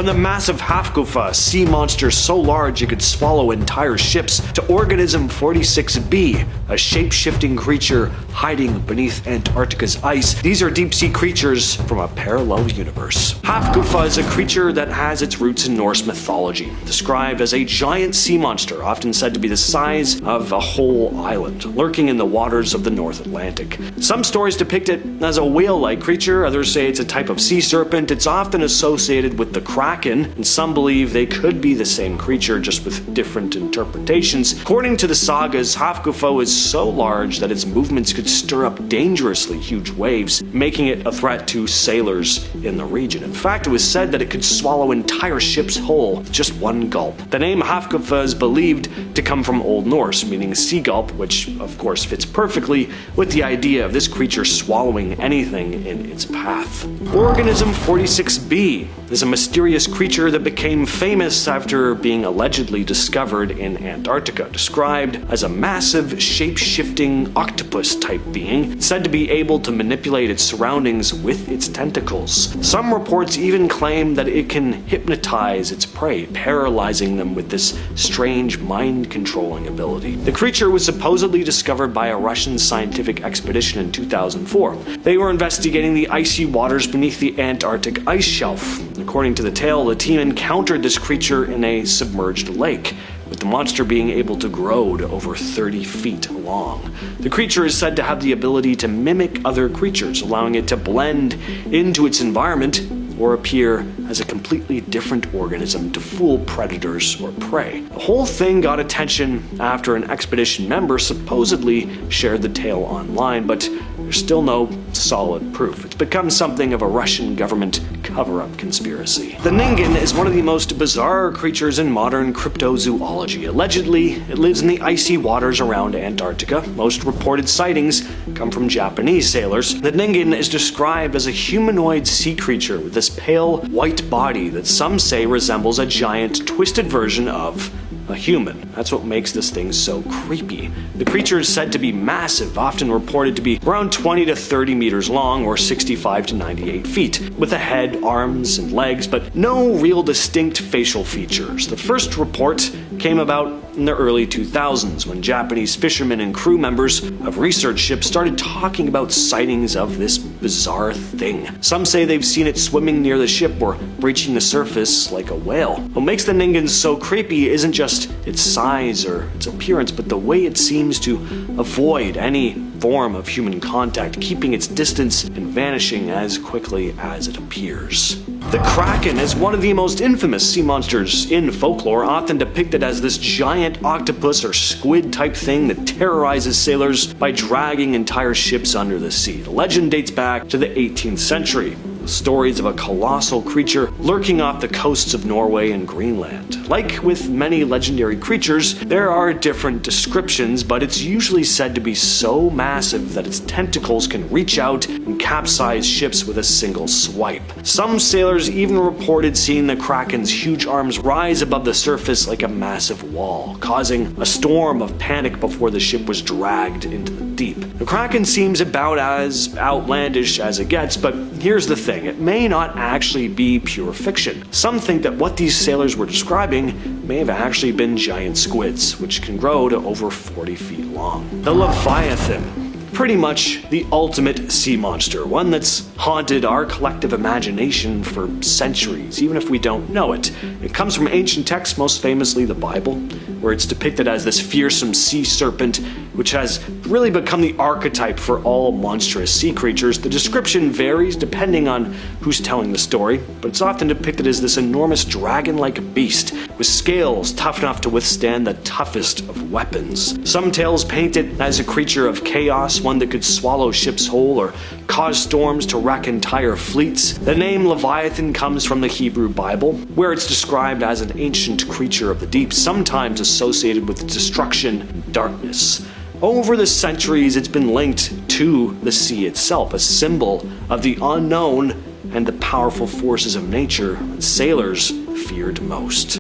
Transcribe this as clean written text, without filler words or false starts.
From the massive Hafgufa, a sea monster so large it could swallow entire ships, to Organism 46b, a shape-shifting creature hiding beneath Antarctica's ice, these are deep-sea creatures from a parallel universe. Hafgufa is a creature that has its roots in Norse mythology, described as a giant sea monster, often said to be the size of a whole island, lurking in the waters of the North Atlantic. Some stories depict it as a whale-like creature, others say it's a type of sea serpent. It's often associated with the Kraken, and some believe they could be the same creature, just with different interpretations. According to the sagas, Hafgufa is so large that its movements could stir up dangerously huge waves, making it a threat to sailors in the region. In fact, it was said that it could swallow entire ships whole with just one gulp. The name Hafgufa is believed to come from Old Norse, meaning sea gulp, which of course fits perfectly with the idea of this creature swallowing anything in its path. Organism 46b is a mysterious creature that became famous after being allegedly discovered in Antarctica, described as a massive, shape-shifting octopus-type being, said to be able to manipulate its surroundings with its tentacles. Some reports even claim that it can hypnotize its prey, paralyzing them with this strange mind-controlling ability. The creature was supposedly discovered by a Russian scientific expedition in 2004. They were investigating the icy waters beneath the Antarctic ice shelf. According to the tale, the team encountered this creature in a submerged lake, with the monster being able to grow to over 30 feet long. The creature is said to have the ability to mimic other creatures, allowing it to blend into its environment or appear as a completely different organism to fool predators or prey. The whole thing got attention after an expedition member supposedly shared the tale online, but there's still no solid proof. It's become something of a Russian government cover-up conspiracy. The Ningen is one of the most bizarre creatures in modern cryptozoology. Allegedly, it lives in the icy waters around Antarctica. Most reported sightings come from Japanese sailors. The Ningen is described as a humanoid sea creature with this pale white body that some say resembles a giant twisted version of a human. That's what makes this thing so creepy. The creature is said to be massive, often reported to be around 20 to 30 meters long or 65 to 98 feet, with a head, arms, and legs, but no real distinct facial features. The first report came about in the early 2000s when Japanese fishermen and crew members of research ships started talking about sightings of this bizarre thing. Some say they've seen it swimming near the ship or breaching the surface like a whale. What makes the Ningen so creepy isn't just its size or its appearance, but the way it seems to avoid any form of human contact, keeping its distance and vanishing as quickly as it appears. The Kraken is one of the most infamous sea monsters in folklore, often depicted as this giant octopus or squid type thing that terrorizes sailors by dragging entire ships under the sea. The legend dates back to the 18th century. Stories of a colossal creature lurking off the coasts of Norway and Greenland. Like with many legendary creatures, there are different descriptions, but it's usually said to be so massive that its tentacles can reach out and capsize ships with a single swipe. Some sailors even reported seeing the Kraken's huge arms rise above the surface like a massive wall, causing a storm of panic before the ship was dragged into the deep. The Kraken seems about as outlandish as it gets, but here's the thing. It may not actually be pure fiction. Some think that what these sailors were describing may have actually been giant squids, which can grow to over 40 feet long. The Leviathan. Pretty much the ultimate sea monster, one that's haunted our collective imagination for centuries, even if we don't know it. It comes from ancient texts, most famously the Bible, where it's depicted as this fearsome sea serpent, which has really become the archetype for all monstrous sea creatures. The description varies depending on who's telling the story, but it's often depicted as this enormous dragon-like beast with scales tough enough to withstand the toughest of weapons. Some tales paint it as a creature of chaos, one that could swallow ships whole or cause storms to wreck entire fleets. The name Leviathan comes from the Hebrew Bible, where it's described as an ancient creature of the deep, sometimes associated with destruction and darkness. Over the centuries, it's been linked to the sea itself, a symbol of the unknown and the powerful forces of nature that sailors feared most.